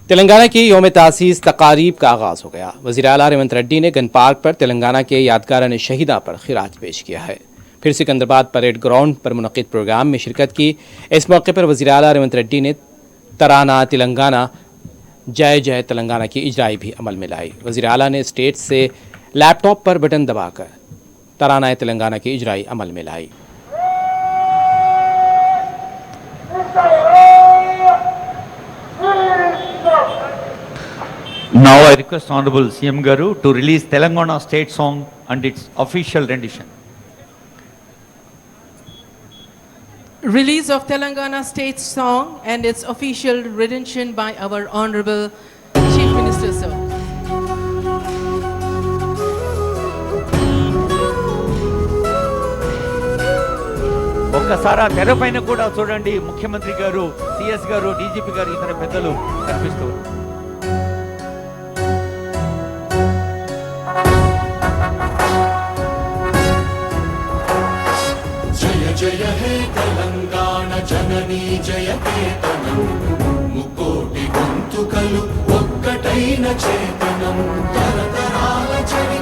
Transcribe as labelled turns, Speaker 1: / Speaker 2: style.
Speaker 1: तेलंगाना की यौम तासीस तकारीब का आगाज़ हो गया। वज़ीर आला रेवंत रेड्डी ने गन पार्क पर तेलंगाना के यादगारान शहीदा पर खिराज पेश किया है। फिर सिकंदराबाद परेड ग्राउंड पर मुनक़िद प्रोग्राम में शिरकत की। इस मौके पर वज़ीर आला रेवंत रेड्डी ने तराना तेलंगाना जय जय तेलंगाना की इजराई भी अमल में लाई। वज़ीर आला ने स्टेज से लैपटॉप पर बटन दबाकर तराना तेलंगाना की इजराई अमल में लाई।
Speaker 2: Now I request Honorable CM Garu to release Telangana state song and its official rendition.
Speaker 3: Release of Telangana state song and its official rendition by our Honorable Chief Minister, sir.
Speaker 2: ఒక్కసారి తెర పైన కూడా చూడండి, ముఖ్యమంత్రి గారు, సిఎస్ గారు, DGP గారు, ఇతర పెద్దలు కనిపిస్తూ.
Speaker 4: జయ జయ హే తెలంగాణ జననీ జయకేతనం, ముకోటి గొంతుకలు ఒక్కటైన చేతనం, తరతరాల చరి